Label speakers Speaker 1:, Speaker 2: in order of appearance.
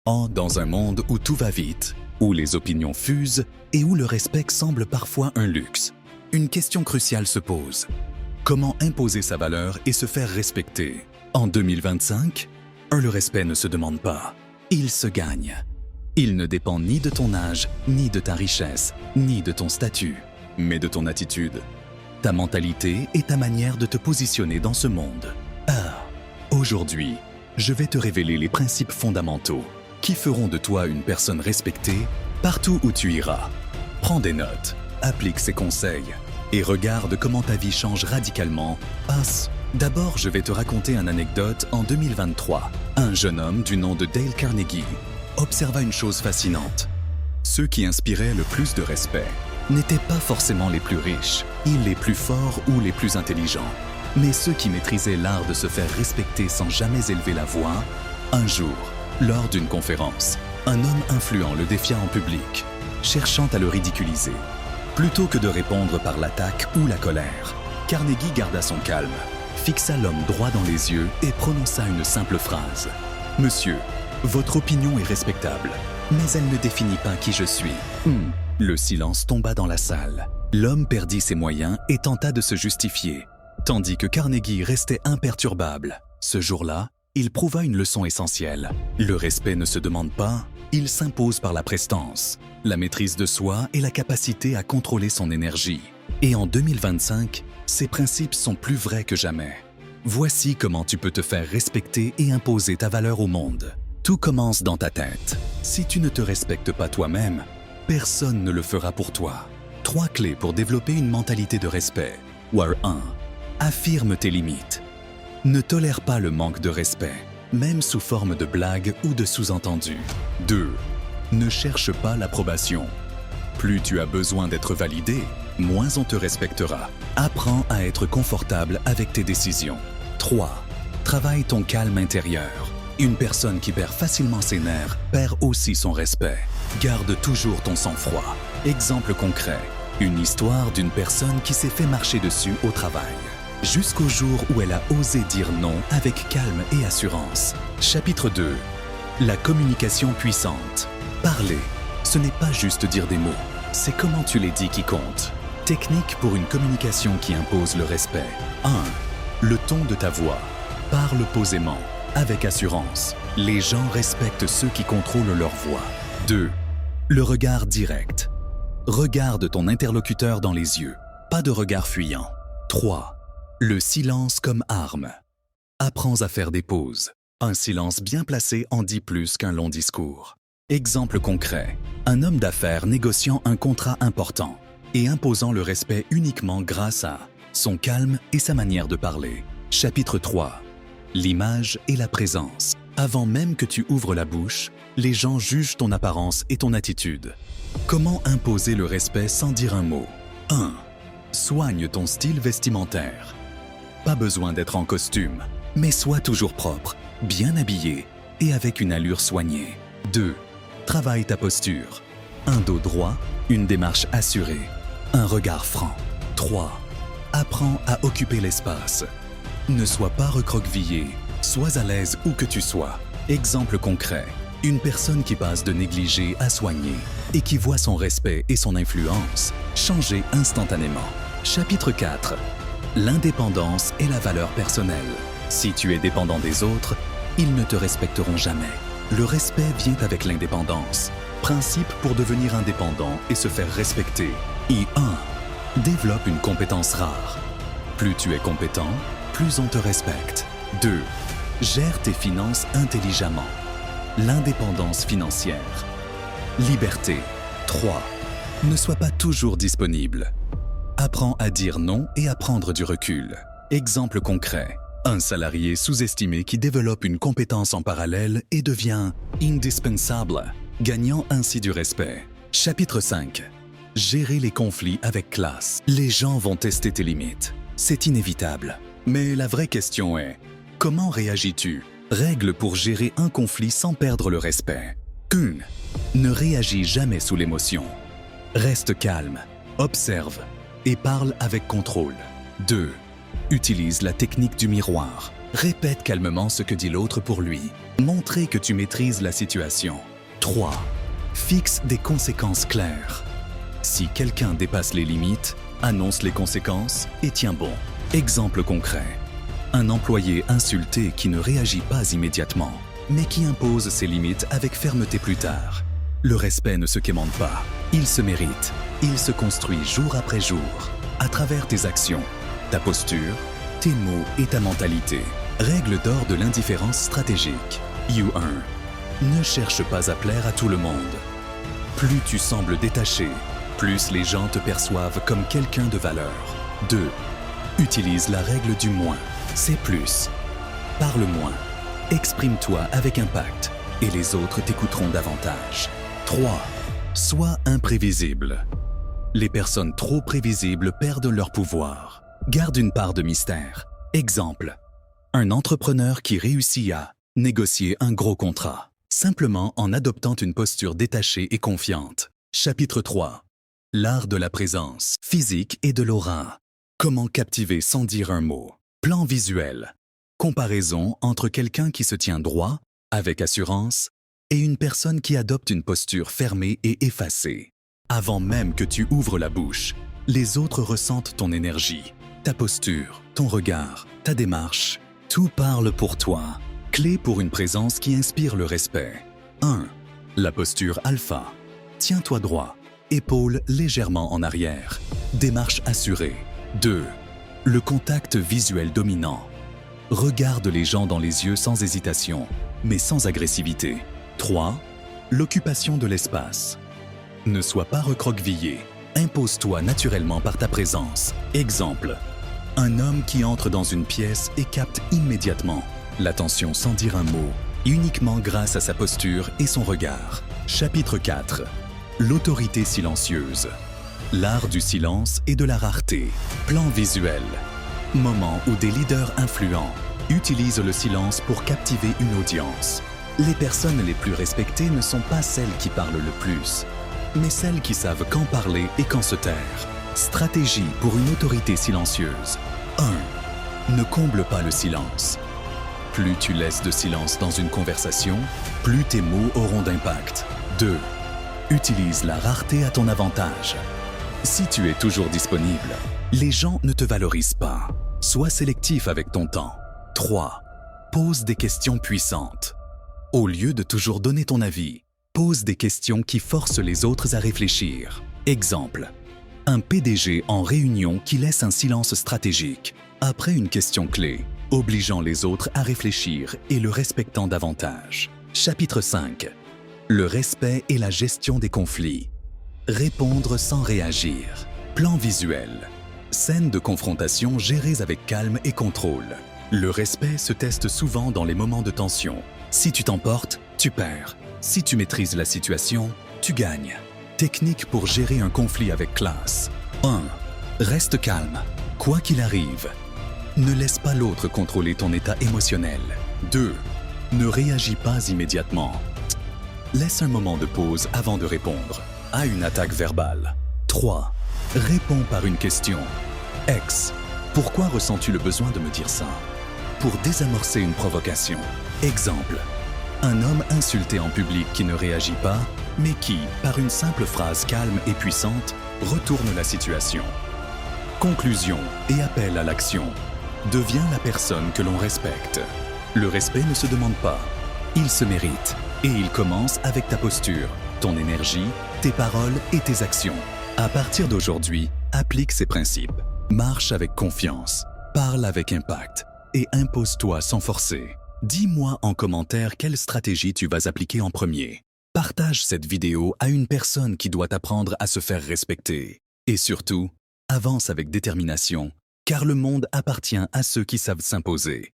Speaker 1: Dans un monde où tout va vite, où les opinions fusent et où le respect semble parfois un luxe, une question cruciale se pose. Comment imposer sa valeur et se faire respecter? En 2025, le respect ne se demande pas, il se gagne. Il ne dépend ni de ton âge, ni de ta richesse, ni de ton statut, mais de ton attitude, ta mentalité et ta manière de te positionner dans ce monde. Aujourd'hui, je vais te révéler les principes fondamentaux qui feront de toi une personne respectée partout où tu iras. Prends des notes, applique ces conseils et regarde comment ta vie change radicalement. D'abord, je vais te raconter une anecdote en 2023. Un jeune homme du nom de Dale Carnegie observa une chose fascinante. Ceux qui inspiraient le plus de respect n'étaient pas forcément les plus riches, les plus forts ou les plus intelligents, mais ceux qui maîtrisaient l'art de se faire respecter sans jamais élever la voix. Un jour, lors d'une conférence, un homme influent le défia en public, cherchant à le ridiculiser. Plutôt que de répondre par l'attaque ou la colère, Carnegie garda son calme, fixa l'homme droit dans les yeux et prononça une simple phrase. « Monsieur, votre opinion est respectable, mais elle ne définit pas qui je suis. » Le silence tomba dans la salle. L'homme perdit ses moyens et tenta de se justifier, tandis que Carnegie restait imperturbable. Ce jour-là, il prouva une leçon essentielle. Le respect ne se demande pas, il s'impose par la prestance, la maîtrise de soi et la capacité à contrôler son énergie. Et en 2025, ces principes sont plus vrais que jamais. Voici comment tu peux te faire respecter et imposer ta valeur au monde. Tout commence dans ta tête. Si tu ne te respectes pas toi-même, personne ne le fera pour toi. 3 clés pour développer une mentalité de respect. 1. Affirme tes limites. Ne tolère pas le manque de respect, même sous forme de blague ou de sous-entendu. 2. Ne cherche pas l'approbation. Plus tu as besoin d'être validé, moins on te respectera. Apprends à être confortable avec tes décisions. 3. Travaille ton calme intérieur. Une personne qui perd facilement ses nerfs perd aussi son respect. Garde toujours ton sang-froid. Exemple concret, une histoire d'une personne qui s'est fait marcher dessus au travail. Jusqu'au jour où elle a osé dire non avec calme et assurance. Chapitre 2. La communication puissante. Parler, ce n'est pas juste dire des mots, c'est comment tu les dis qui compte. Technique pour une communication qui impose le respect. 1. Le ton de ta voix. Parle posément, avec assurance. Les gens respectent ceux qui contrôlent leur voix. 2. Le regard direct. Regarde ton interlocuteur dans les yeux, pas de regard fuyant. 3. Le silence comme arme. Apprends à faire des pauses. Un silence bien placé en dit plus qu'un long discours. Exemple concret, un homme d'affaires négociant un contrat important et imposant le respect uniquement grâce à son calme et sa manière de parler. Chapitre 3. L'image et la présence. Avant même que tu ouvres la bouche, les gens jugent ton apparence et ton attitude. Comment imposer le respect sans dire un mot? 1. Soigne ton style vestimentaire. Pas besoin d'être en costume, mais sois toujours propre, bien habillé et avec une allure soignée. 2. Travaille ta posture. Un dos droit, une démarche assurée, un regard franc. 3. Apprends à occuper l'espace. Ne sois pas recroquevillé, sois à l'aise où que tu sois. Exemple concret, une personne qui passe de négligé à soigné et qui voit son respect et son influence changer instantanément. Chapitre 4. L'indépendance et la valeur personnelle. Si tu es dépendant des autres, ils ne te respecteront jamais. Le respect vient avec l'indépendance. Principe pour devenir indépendant et se faire respecter. 1. Développe une compétence rare. Plus tu es compétent, plus on te respecte. 2. Gère tes finances intelligemment. L'indépendance financière. Liberté. 3. Ne sois pas toujours disponible. Apprends à dire non et à prendre du recul. Exemple concret, un salarié sous-estimé qui développe une compétence en parallèle et devient indispensable, gagnant ainsi du respect. Chapitre 5. Gérer les conflits avec classe. Les gens vont tester tes limites. C'est inévitable. Mais la vraie question est, comment réagis-tu? Règle pour gérer un conflit sans perdre le respect. 1. Ne réagis jamais sous l'émotion. Reste calme, observe et parle avec contrôle. 2. Utilise la technique du miroir. Répète calmement ce que dit l'autre pour lui. Montrer que tu maîtrises la situation. 3. Fixe des conséquences claires. Si quelqu'un dépasse les limites, annonce les conséquences et tiens bon. Exemple concret. Un employé insulté qui ne réagit pas immédiatement, mais qui impose ses limites avec fermeté plus tard. Le respect ne se quémande pas, il se mérite. Il se construit jour après jour, à travers tes actions, ta posture, tes mots et ta mentalité. Règle d'or de l'indifférence stratégique. U1. Ne cherche pas à plaire à tout le monde. Plus tu sembles détaché, plus les gens te perçoivent comme quelqu'un de valeur. 2. Utilise la règle du moins. C'est plus. Parle moins. Exprime-toi avec impact et les autres t'écouteront davantage. 3. Sois imprévisible. Les personnes trop prévisibles perdent leur pouvoir. Garde une part de mystère. Exemple. Un entrepreneur qui réussit à négocier un gros contrat, simplement en adoptant une posture détachée et confiante. Chapitre 3. L'art de la présence, physique et de l'aura. Comment captiver sans dire un mot. Plan visuel. Comparaison entre quelqu'un qui se tient droit, avec assurance, et une personne qui adopte une posture fermée et effacée. Avant même que tu ouvres la bouche, les autres ressentent ton énergie, ta posture, ton regard, ta démarche. Tout parle pour toi. Clé pour une présence qui inspire le respect. 1. La posture alpha. Tiens-toi droit, épaules légèrement en arrière. Démarche assurée. 2. Le contact visuel dominant. Regarde les gens dans les yeux sans hésitation, mais sans agressivité. 3. L'occupation de l'espace. Ne sois pas recroquevillé. Impose-toi naturellement par ta présence. Exemple. Un homme qui entre dans une pièce et capte immédiatement l'attention sans dire un mot, uniquement grâce à sa posture et son regard. Chapitre 4. L'autorité silencieuse. L'art du silence et de la rareté. Plan visuel. Moment où des leaders influents utilisent le silence pour captiver une audience. Les personnes les plus respectées ne sont pas celles qui parlent le plus, mais celles qui savent quand parler et quand se taire. Stratégie pour une autorité silencieuse. 1. Ne comble pas le silence. Plus tu laisses de silence dans une conversation, plus tes mots auront d'impact. 2. Utilise la rareté à ton avantage. Si tu es toujours disponible, les gens ne te valorisent pas. Sois sélectif avec ton temps. 3. Pose des questions puissantes. Au lieu de toujours donner ton avis, pose des questions qui forcent les autres à réfléchir. Exemple. Un PDG en réunion qui laisse un silence stratégique après une question clé, obligeant les autres à réfléchir et le respectant davantage. Chapitre 5. Le respect et la gestion des conflits. Répondre sans réagir. Plan visuel. Scène de confrontation gérées avec calme et contrôle. Le respect se teste souvent dans les moments de tension. Si tu t'emportes, tu perds. Si tu maîtrises la situation, tu gagnes. Technique pour gérer un conflit avec classe. 1. Reste calme, quoi qu'il arrive. Ne laisse pas l'autre contrôler ton état émotionnel. 2. Ne réagis pas immédiatement. Laisse un moment de pause avant de répondre à une attaque verbale. 3. Réponds par une question. Ex. Pourquoi ressens-tu le besoin de me dire ça? Pour désamorcer une provocation. Exemple. Un homme insulté en public qui ne réagit pas, mais qui, par une simple phrase calme et puissante, retourne la situation. Conclusion et appel à l'action. Deviens la personne que l'on respecte. Le respect ne se demande pas, il se mérite. Et il commence avec ta posture, ton énergie, tes paroles et tes actions. À partir d'aujourd'hui, applique ces principes. Marche avec confiance, parle avec impact et impose-toi sans forcer. Dis-moi en commentaire quelle stratégie tu vas appliquer en premier. Partage cette vidéo à une personne qui doit apprendre à se faire respecter. Et surtout, avance avec détermination, car le monde appartient à ceux qui savent s'imposer.